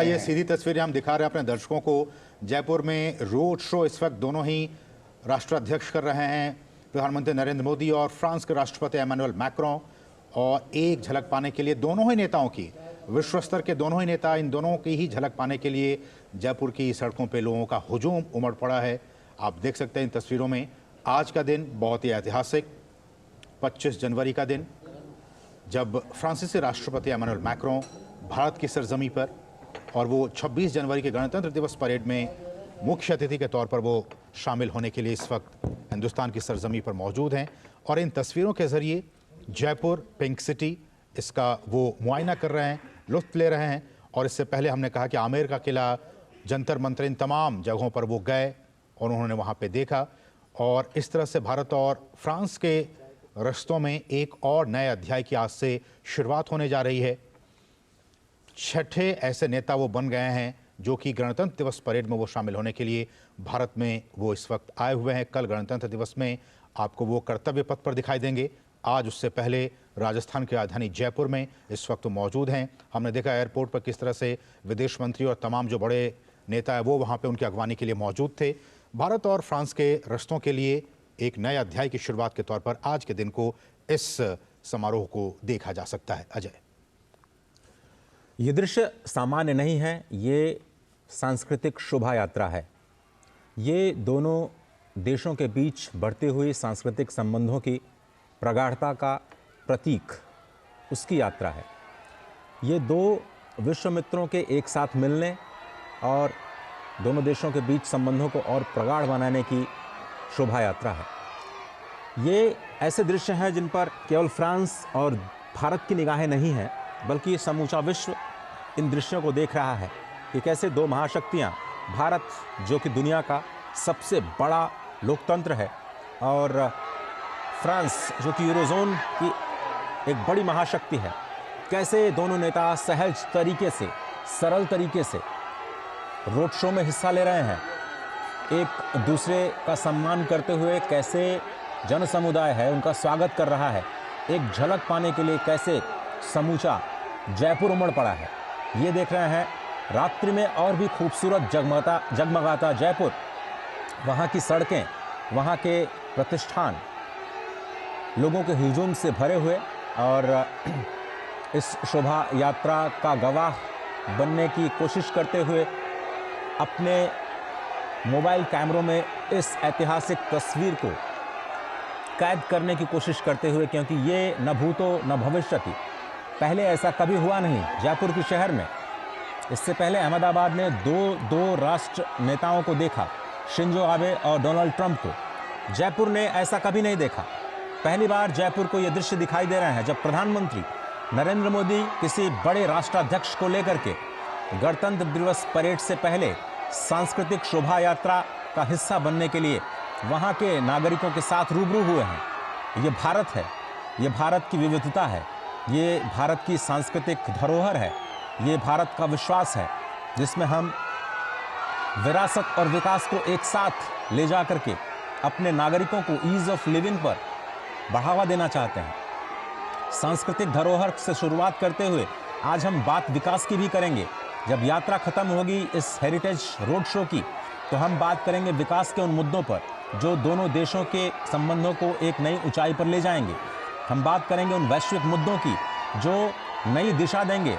ये सीधी तस्वीरें हम दिखा रहे हैं अपने दर्शकों को। जयपुर में रोड शो इस वक्त दोनों ही राष्ट्राध्यक्ष कर रहे हैं, प्रधानमंत्री नरेंद्र मोदी और फ्रांस के राष्ट्रपति एमानुएल मैक्रों। और एक झलक पाने के लिए दोनों ही नेताओं की, विश्व स्तर के दोनों ही नेता, इन दोनों की ही झलक पाने के लिए जयपुर की सड़कों पे लोगों का हुजूम उमड़ पड़ा है। आप देख सकते हैं इन तस्वीरों में। आज का दिन बहुत ही ऐतिहासिक, 25 जनवरी का दिन, जब फ्रांसीसी राष्ट्रपति एमानुएल मैक्रों भारत की सरजमी पर, और वो 26 जनवरी के गणतंत्र दिवस परेड में मुख्य अतिथि के तौर पर वो शामिल होने के लिए इस वक्त हिंदुस्तान की सरजमी पर मौजूद हैं। और इन तस्वीरों के ज़रिए जयपुर पिंक सिटी, इसका वो मुआयना कर रहे हैं, लुत्फ़ ले रहे हैं। और इससे पहले हमने कहा कि आमेर का किला, जंतर मंतर, इन तमाम जगहों पर वो गए और उन्होंने वहाँ पे देखा। और इस तरह से भारत और फ्रांस के रिश्तों में एक और नए अध्याय की आज से शुरुआत होने जा रही है। छठे ऐसे नेता वो बन गए हैं जो कि गणतंत्र दिवस परेड में वो शामिल होने के लिए भारत में वो इस वक्त आए हुए हैं। कल गणतंत्र दिवस में आपको वो कर्तव्य पथ पर दिखाई देंगे। आज उससे पहले राजस्थान की राजधानी जयपुर में इस वक्त मौजूद हैं। हमने देखा एयरपोर्ट पर किस तरह से विदेश मंत्री और तमाम जो बड़े नेता है वो वहाँ पे उनकी अगवानी के लिए मौजूद थे। भारत और फ्रांस के रिश्तों के लिए एक नए अध्याय की शुरुआत के तौर पर आज के दिन को, इस समारोह को देखा जा सकता है। अजय, ये दृश्य सामान्य नहीं है, ये सांस्कृतिक शोभा यात्रा है। ये दोनों देशों के बीच बढ़ते हुए सांस्कृतिक संबंधों की प्रगाढ़ता का प्रतीक, उसकी यात्रा है। ये दो विश्व मित्रों के एक साथ मिलने और दोनों देशों के बीच संबंधों को और प्रगाढ़ बनाने की शोभा यात्रा है। ये ऐसे दृश्य हैं जिन पर केवल फ्रांस और भारत की निगाहें नहीं हैं, बल्कि समूचा विश्व इन दृश्यों को देख रहा है कि कैसे दो महाशक्तियां, भारत जो कि दुनिया का सबसे बड़ा लोकतंत्र है और फ्रांस जो कि यूरोजोन की एक बड़ी महाशक्ति है, कैसे दोनों नेता सहज तरीके से, सरल तरीके से रोड शो में हिस्सा ले रहे हैं, एक दूसरे का सम्मान करते हुए कैसे जन समुदाय है उनका स्वागत कर रहा है। एक झलक पाने के लिए कैसे समूचा जयपुर उमड़ पड़ा है, ये देख रहे हैं। रात्रि में और भी खूबसूरत जगमगाता जयपुर, वहाँ की सड़कें, वहाँ के प्रतिष्ठान लोगों के हुजूम से भरे हुए, और इस शोभा यात्रा का गवाह बनने की कोशिश करते हुए अपने मोबाइल कैमरों में इस ऐतिहासिक तस्वीर को कैद करने की कोशिश करते हुए, क्योंकि ये न भूतो न भविष्यति, पहले ऐसा कभी हुआ नहीं जयपुर के शहर में। इससे पहले अहमदाबाद ने दो राष्ट्र नेताओं को देखा, शिंजो आबे और डोनाल्ड ट्रंप को। जयपुर ने ऐसा कभी नहीं देखा। पहली बार जयपुर को ये दृश्य दिखाई दे रहे हैं जब प्रधानमंत्री नरेंद्र मोदी किसी बड़े राष्ट्राध्यक्ष को लेकर के गणतंत्र दिवस परेड से पहले सांस्कृतिक शोभा यात्रा का हिस्सा बनने के लिए वहाँ के नागरिकों के साथ रूबरू हुए हैं। ये भारत है, ये भारत की विविधता है, ये भारत की सांस्कृतिक धरोहर है, ये भारत का विश्वास है जिसमें हम विरासत और विकास को एक साथ ले जा करके अपने नागरिकों को ईज ऑफ लिविंग पर बढ़ावा देना चाहते हैं। सांस्कृतिक धरोहर से शुरुआत करते हुए आज हम बात विकास की भी करेंगे। जब यात्रा खत्म होगी इस हेरिटेज रोड शो की, तो हम बात करेंगे विकास के उन मुद्दों पर जो दोनों देशों के संबंधों को एक नई ऊंचाई पर ले जाएंगे। हम बात करेंगे उन वैश्विक मुद्दों की जो नई दिशा देंगे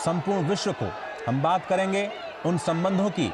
संपूर्ण विश्व को। हम बात करेंगे उन संबंधों की,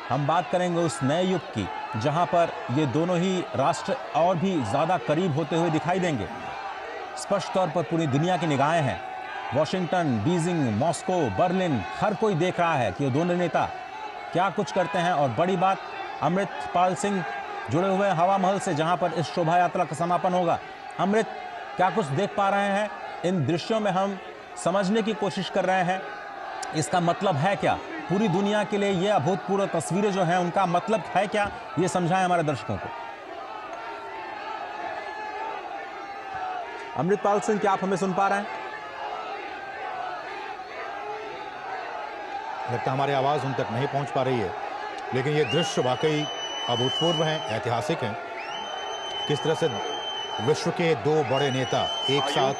हम बात करेंगे उस नए युग की जहां पर ये दोनों ही राष्ट्र और भी ज़्यादा करीब होते हुए दिखाई देंगे। स्पष्ट तौर पर पूरी दुनिया की निगाहें हैं। वॉशिंगटन, बीजिंग, मॉस्को, बर्लिन, हर कोई देख रहा है कि ये दोनों नेता क्या कुछ करते हैं। और बड़ी बात, अमृतपाल सिंह जुड़े हुए हवा महल से, जहां पर इस शोभा यात्रा का समापन होगा। अमृत, क्या कुछ देख पा रहे हैं इन दृश्यों में? हम समझने की कोशिश कर रहे हैं इसका मतलब है क्या। पूरी दुनिया के लिए ये अभूतपूर्व तस्वीरें जो हैं उनका मतलब है क्या, ये समझाएं हमारे दर्शकों को। अमृतपाल सिंह, क्या आप हमें सुन पा रहे हैं? लगता हमारी आवाज़ उन तक नहीं पहुंच पा रही है, लेकिन ये दृश्य वाकई अभूतपूर्व हैं, ऐतिहासिक हैं। किस तरह से विश्व के दो बड़े नेता एक साथ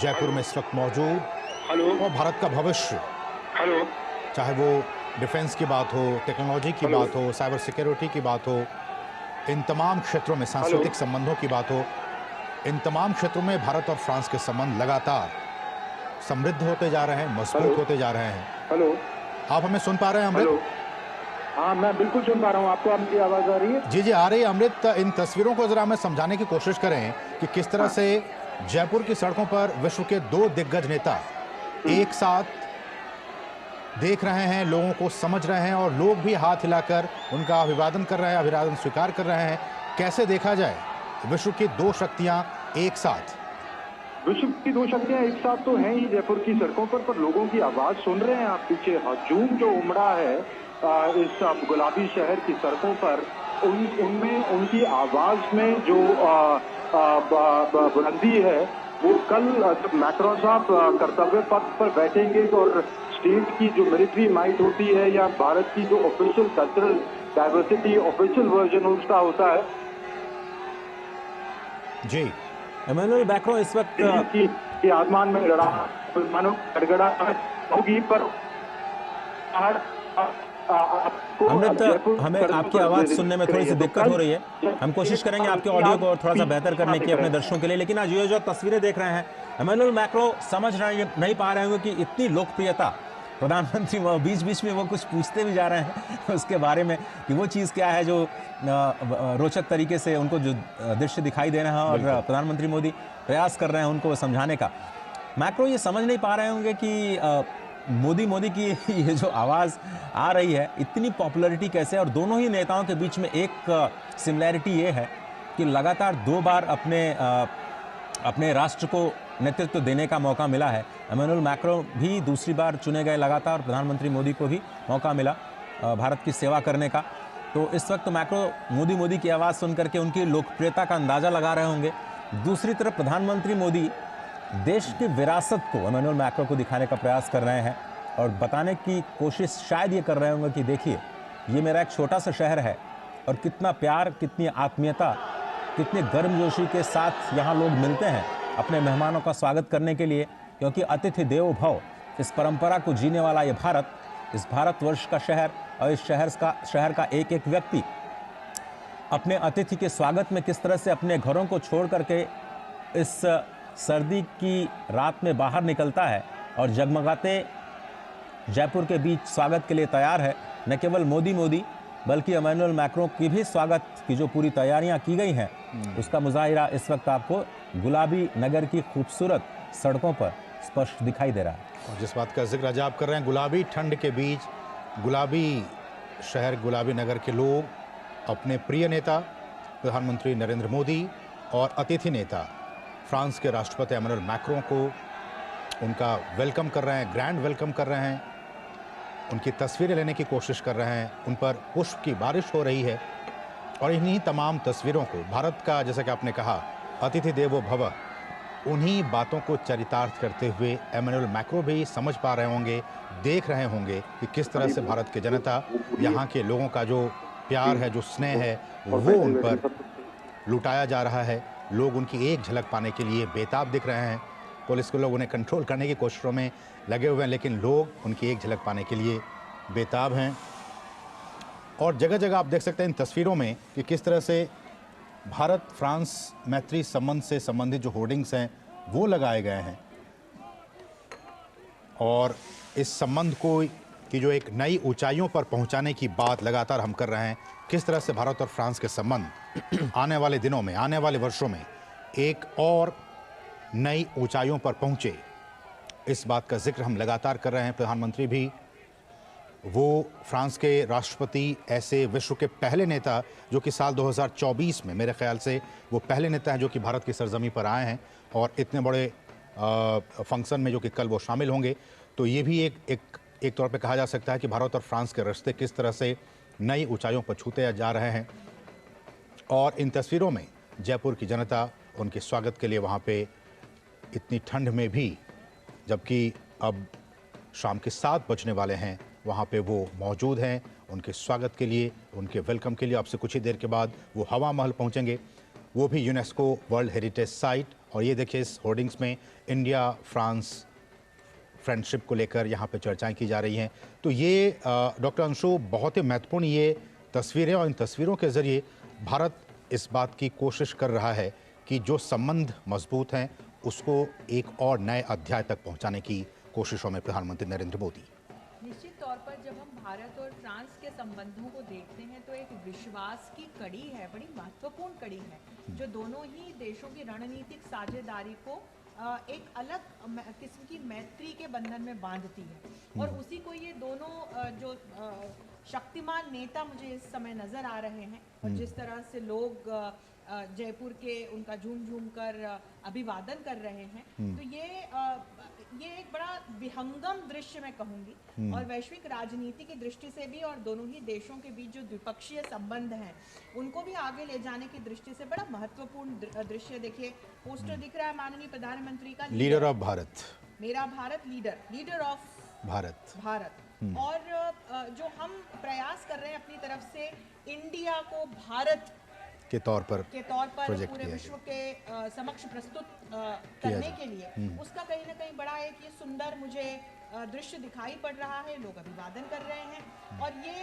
जयपुर में इस वक्त मौजूद, और भारत का भविष्य हेलो। चाहे वो डिफेंस की बात हो, टेक्नोलॉजी की हेलो। बात हो, साइबर सिक्योरिटी की बात हो, इन तमाम क्षेत्रों में सांस्कृतिक संबंधों की बात हो, इन तमाम क्षेत्रों में भारत और फ्रांस के संबंध लगातार समृद्ध होते जा रहे हैं, मजबूत हेलो। होते जा रहे हैं। हेलो। आप हमें सुन पा रहे हैं अमृत? हेलो। हाँ, मैं बिल्कुल सुन पा रहा हूँ। आपको आपकी आवाज़ आ रही है? जी, जी, आ रही है अमृत। इन तस्वीरों को ज़रा हमें समझाने की कोशिश करें कि किस तरह हाँ। से जयपुर की सड़कों पर विश्व के 2 दिग्गज नेता एक साथ देख रहे हैं, लोगों को समझ रहे हैं और लोग भी हाथ हिलाकर उनका अभिवादन कर रहे हैं, अभिवादन स्वीकार कर रहे हैं। कैसे देखा जाए विश्व की 2 शक्तियां एक साथ? विश्व की 2 शक्तियाँ एक साथ तो हैं ही जयपुर की सड़कों पर लोगों की आवाज़ सुन रहे हैं आप पीछे। हजूम जो उमड़ा है इस गुलाबी शहर की सड़कों पर, उनमें उनकी आवाज़ में जो बुलंदी है, वो कल जब मैक्रोन साहब कर्तव्य पथ पर बैठेंगे और स्टेट की जो मिलिट्री माइट होती है या भारत की जो official cultural diversity official version उसका होता है जी, इमैनुअल मैक्रों इस वक्त कि आसमान में लड़ा मानो गड़गड़ा होगी पर अमृत, हमें आपकी आवाज़ सुनने में थोड़ी सी दिक्कत हो रही है। हम कोशिश करेंगे आपके ऑडियो को थोड़ा सा बेहतर करने की अपने दर्शकों के लिए। लेकिन आज ये जो तस्वीरें देख रहे हैं, इमैनुअल मैक्रों समझ नहीं पा रहे होंगे कि इतनी लोकप्रियता प्रधानमंत्री बीच बीच में वो कुछ पूछते भी जा रहे हैं उसके बारे में कि वो चीज़ क्या है जो रोचक तरीके से उनको जो दृश्य दिखाई दे रहा है और प्रधानमंत्री मोदी प्रयास कर रहे हैं उनको समझाने का। मैक्रो ये समझ नहीं पा रहे होंगे कि मोदी की ये जो आवाज़ आ रही है, इतनी पॉपुलैरिटी कैसे, और दोनों ही नेताओं के बीच में एक सिमिलैरिटी ये है कि लगातार 2 बार अपने राष्ट्र को नेतृत्व देने का मौका मिला है। इमैनुअल मैक्रों भी दूसरी बार चुने गए लगातार, प्रधानमंत्री मोदी को भी मौका मिला भारत की सेवा करने का। तो इस वक्त मैक्रों मोदी की आवाज़ सुन करके उनकी लोकप्रियता का अंदाज़ा लगा रहे होंगे। दूसरी तरफ प्रधानमंत्री मोदी देश की विरासत को इमैनुअल मैक्रों को दिखाने का प्रयास कर रहे हैं और बताने की कोशिश शायद ये कर रहे होंगे कि देखिए, ये मेरा एक छोटा सा शहर है और कितना प्यार, कितनी आत्मीयता, कितनी गर्मजोशी के साथ यहाँ लोग मिलते हैं अपने मेहमानों का स्वागत करने के लिए, क्योंकि अतिथि देवो भव, इस परंपरा को जीने वाला ये भारत, इस भारतवर्ष का शहर और इस शहर का एक एक व्यक्ति अपने अतिथि के स्वागत में किस तरह से अपने घरों को छोड़ करके इस सर्दी की रात में बाहर निकलता है और जगमगाते जयपुर के बीच स्वागत के लिए तैयार है। न केवल मोदी बल्कि इमैनुअल मैक्रों की भी स्वागत की जो पूरी तैयारियां की गई हैं, उसका मुजाहिरा इस वक्त आपको गुलाबी नगर की खूबसूरत सड़कों पर स्पष्ट दिखाई दे रहा है। और जिस बात का जिक्र आज आप कर रहे हैं, गुलाबी ठंड के बीच गुलाबी शहर, गुलाबी नगर के लोग अपने प्रिय नेता प्रधानमंत्री नरेंद्र मोदी और अतिथि नेता फ्रांस के राष्ट्रपति इमैनुअल मैक्रों को उनका वेलकम कर रहे हैं, ग्रैंड वेलकम कर रहे हैं, उनकी तस्वीरें लेने की कोशिश कर रहे हैं, उन पर पुष्प की बारिश हो रही है। और इन्हीं तमाम तस्वीरों को भारत का, जैसा कि आपने कहा, अतिथि देवो भव, उन्हीं बातों को चरितार्थ करते हुए इमैनुअल मैक्रों भी समझ पा रहे होंगे, देख रहे होंगे कि किस तरह से भारत के जनता, यहाँ के लोगों का जो प्यार है, जो स्नेह है, वो उन पर लुटाया जा रहा है। लोग उनकी एक झलक पाने के लिए बेताब दिख रहे हैं। पुलिस के लोग उन्हें कंट्रोल करने की कोशिशों में लगे हुए हैं, लेकिन लोग उनकी एक झलक पाने के लिए बेताब हैं। और जगह जगह आप देख सकते हैं इन तस्वीरों में कि किस तरह से भारत फ्रांस मैत्री संबंध से संबंधित जो होर्डिंग्स हैं वो लगाए गए हैं और इस संबंध को की जो एक नई ऊंचाइयों पर पहुंचाने की बात लगातार हम कर रहे हैं। किस तरह से भारत और फ्रांस के संबंध आने वाले दिनों में, आने वाले वर्षों में एक और नई ऊंचाइयों पर पहुंचे, इस बात का जिक्र हम लगातार कर रहे हैं। प्रधानमंत्री भी, वो फ्रांस के राष्ट्रपति, ऐसे विश्व के पहले नेता जो कि साल 2024 में मेरे ख्याल से वो पहले नेता हैं जो कि भारत की सरजमी पर आए हैं और इतने बड़े फंक्शन में जो कि कल वो शामिल होंगे। तो ये भी एक तौर पे कहा जा सकता है कि भारत और फ्रांस के रिश्ते किस तरह से नई ऊंचाइयों पर छूते जा रहे हैं। और इन तस्वीरों में जयपुर की जनता उनके स्वागत के लिए वहाँ पे इतनी ठंड में भी, जबकि अब शाम के 7 बजने वाले हैं, वहाँ पे वो मौजूद हैं उनके स्वागत के लिए, उनके वेलकम के लिए। आपसे कुछ ही देर के बाद वो हवा महल पहुँचेंगे, वो भी यूनेस्को वर्ल्ड हेरिटेज साइट। और ये देखिए इस होर्डिंग्स में इंडिया फ्रांस फ्रेंडशिप को लेकर यहाँ पे चर्चाएं की जा रही हैं। तो ये डॉक्टर अंशु, बहुत ही महत्वपूर्ण ये तस्वीरें, और इन तस्वीरों के ज़रिए भारत इस बात की कोशिश कर रहा है कि जो संबंध मजबूत हैं उसको एक और नए अध्याय तक पहुँचाने की कोशिशों में प्रधानमंत्री नरेंद्र मोदी। निश्चित तौर पर जब हम भारत और फ्रांस के संबंधों को देखते हैं तो एक विश्वास की कड़ी है, बड़ी महत्वपूर्ण कड़ी है, जो दोनों ही देशों की रणनीतिक साझेदारी को एक अलग किस्म की मैत्री के बंधन में बांधती है। और उसी को ये दोनों जो शक्तिमान नेता मुझे इस समय नजर आ रहे हैं, और जिस तरह से लोग जयपुर के उनका झूम झूम कर अभिवादन कर रहे हैं, तो ये एक बड़ा विहंगम दृश्य मैं कहूंगी, और वैश्विक राजनीति की दृष्टि से भी, और दोनों ही देशों के बीच जो द्विपक्षीय संबंध हैं उनको भी आगे ले जाने की दृष्टि से बड़ा महत्वपूर्ण दृश्य। देखिए, पोस्टर दिख रहा है माननीय प्रधानमंत्री का, लीडर ऑफ भारत, मेरा भारत, लीडर ऑफ भारत। और जो हम प्रयास कर रहे हैं अपनी तरफ से इंडिया को भारत के तौर पर पूरे विश्व के समक्ष प्रस्तुत करने के लिए, उसका कहीं ना कहीं बड़ा एक ये सुंदर मुझे दृश्य दिखाई पड़ रहा है। लोग अभिवादन कर रहे हैं, और ये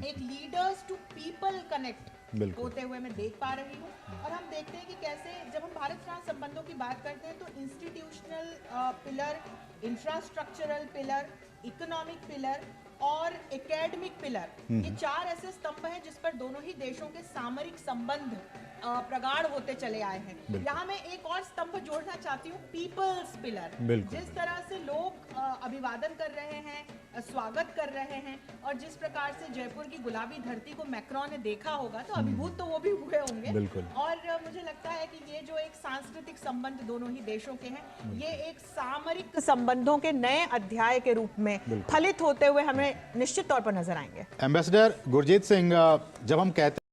एक लीडर्स टू पीपल कनेक्ट होते हुए मैं देख पा रही हूँ। और हम देखते हैं कि कैसे जब हम भारत फ्रांस संबंधों की बात करते हैं तो institutional pillar, infrastructural pillar, economic pillar और एकेडमिक पिलर, ये चार ऐसे स्तंभ हैं जिस पर दोनों ही देशों के सामरिक संबंध प्रगाढ़ होते चले आए हैं। यहाँ मैं एक और स्तंभ जोड़ना चाहती हूँ, पीपल्स पिलर। जिस तरह से लोग अभिवादन कर रहे हैं, स्वागत कर रहे हैं, और जिस प्रकार से जयपुर की गुलाबी धरती को मैक्रोन ने देखा होगा तो अभिभूत तो वो भी हुए होंगे। और मुझे लगता है कि ये जो एक सांस्कृतिक संबंध दोनों ही देशों के हैं, ये एक सामरिक संबंधों के नए अध्याय के रूप में फलित होते हुए हमें निश्चित तौर पर नजर आएंगे। एम्बेसडर गुरजीत सिंह, जब हम कहते